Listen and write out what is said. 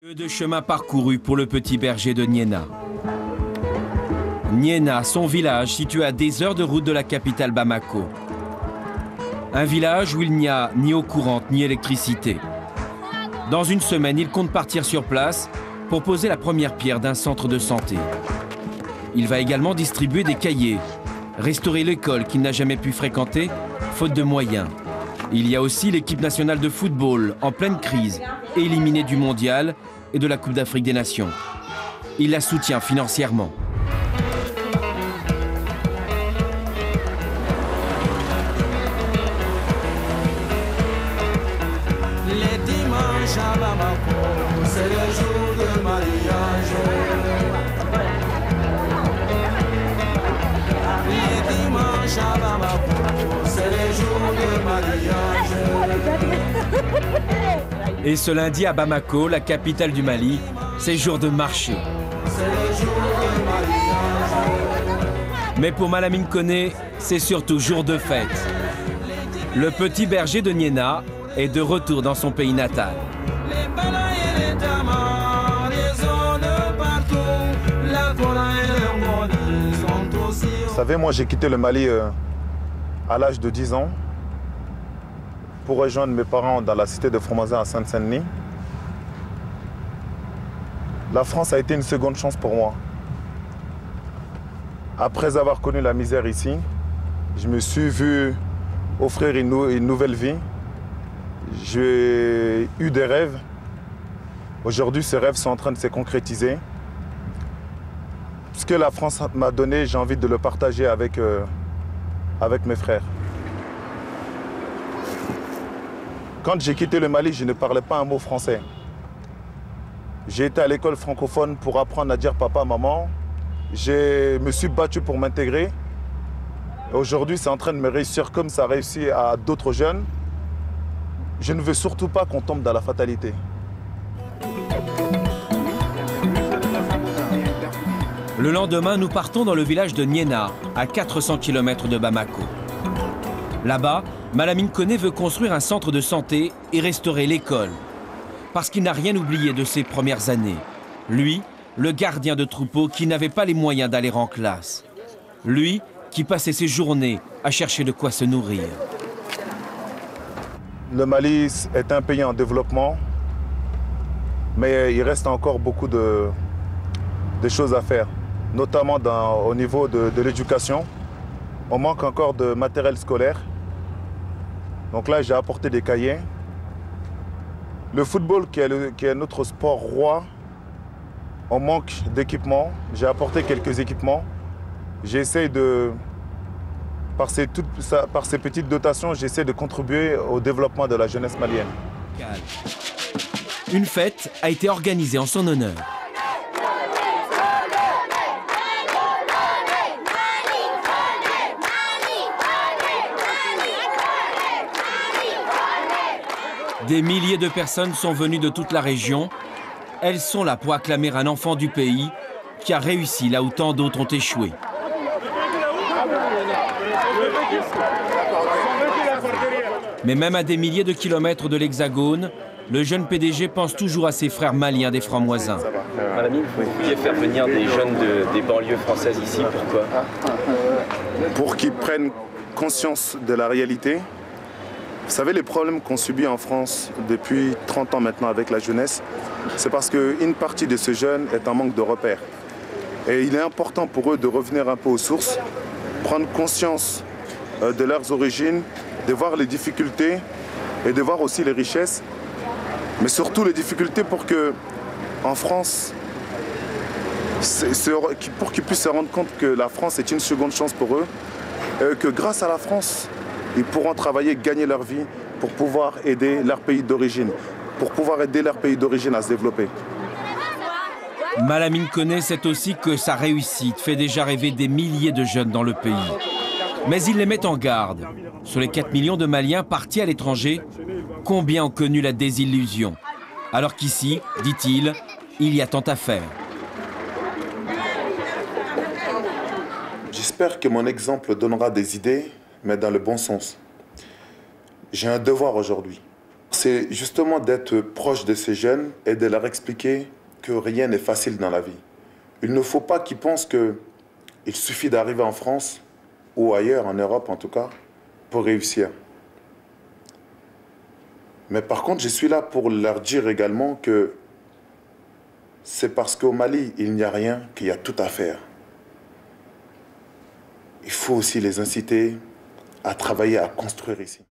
Peu de chemin parcouru pour le petit berger de Niena. Niena, son village situé à des heures de route de la capitale Bamako. Un village où il n'y a ni eau courante ni électricité. Dans une semaine, il compte partir sur place pour poser la première pierre d'un centre de santé. Il va également distribuer des cahiers, restaurer l'école qu'il n'a jamais pu fréquenter, faute de moyens. Il y a aussi l'équipe nationale de football en pleine crise, éliminée du mondial et de la Coupe d'Afrique des Nations. Il la soutient financièrement. Les dimanches à Bamako, c'est le jour de mariage. Les dimanches à Bamako, c'est le jour de mariage. Et ce lundi à Bamako, la capitale du Mali, c'est jour de marché. Mais pour Malamine Koné, c'est surtout jour de fête. Le petit berger de Niena est de retour dans son pays natal. Vous savez, moi j'ai quitté le Mali à l'âge de 10 ans pour rejoindre mes parents dans la cité de Fromazin à Seine-Saint-Denis. La France a été une seconde chance pour moi. Après avoir connu la misère ici, je me suis vu offrir une nouvelle vie. J'ai eu des rêves. Aujourd'hui, ces rêves sont en train de se concrétiser. Ce que la France m'a donné, j'ai envie de le partager avec mes frères. Quand j'ai quitté le Mali, je ne parlais pas un mot français. J'ai été à l'école francophone pour apprendre à dire papa, maman. Je me suis battu pour m'intégrer. Aujourd'hui, c'est en train de me réussir comme ça a réussi à d'autres jeunes. Je ne veux surtout pas qu'on tombe dans la fatalité. Le lendemain, nous partons dans le village de Niena, à 400 km de Bamako. Là-bas, Malamine Koné veut construire un centre de santé et restaurer l'école. Parce qu'il n'a rien oublié de ses premières années. Lui, le gardien de troupeau qui n'avait pas les moyens d'aller en classe. Lui, qui passait ses journées à chercher de quoi se nourrir. Le Mali est un pays en développement, mais il reste encore beaucoup de choses à faire, notamment au niveau de l'éducation. On manque encore de matériel scolaire. Donc là, j'ai apporté des cahiers. Le football, qui est notre sport roi, on manque d'équipements. J'ai apporté quelques équipements. J'essaie de, par ces petites dotations, j'essaie de contribuer au développement de la jeunesse malienne. Une fête a été organisée en son honneur. Des milliers de personnes sont venues de toute la région. Elles sont là pour acclamer un enfant du pays qui a réussi là où tant d'autres ont échoué. Mais même à des milliers de kilomètres de l'Hexagone, le jeune PDG pense toujours à ses frères maliens des Francs-Moisins. Malamine, vous pouviez faire venir des jeunes des banlieues françaises ici, pourquoi? Pour qu'ils prennent conscience de la réalité. Vous savez, les problèmes qu'on subit en France depuis 30 ans maintenant avec la jeunesse, c'est parce qu'une partie de ces jeunes est en manque de repères. Et il est important pour eux de revenir un peu aux sources, prendre conscience de leurs origines, de voir les difficultés et de voir aussi les richesses, mais surtout les difficultés pour que, en France, pour qu'ils puissent se rendre compte que la France est une seconde chance pour eux, et que grâce à la France, ils pourront travailler, gagner leur vie pour pouvoir aider leur pays d'origine, à se développer. Malamine Koné sait aussi que sa réussite fait déjà rêver des milliers de jeunes dans le pays. Mais il les met en garde. Sur les 4 millions de Maliens partis à l'étranger, combien ont connu la désillusion? Alors qu'ici, dit-il, il y a tant à faire. J'espère que mon exemple donnera des idées, mais dans le bon sens. J'ai un devoir aujourd'hui. c'est justement d'être proche de ces jeunes et de leur expliquer que rien n'est facile dans la vie. Il ne faut pas qu'ils pensent qu'il suffit d'arriver en France ou ailleurs, en Europe en tout cas, pour réussir. Mais par contre, je suis là pour leur dire également que c'est parce qu'au Mali, il n'y a rien qu'il y a tout à faire. Il faut aussi les inciter à travailler, à construire ici.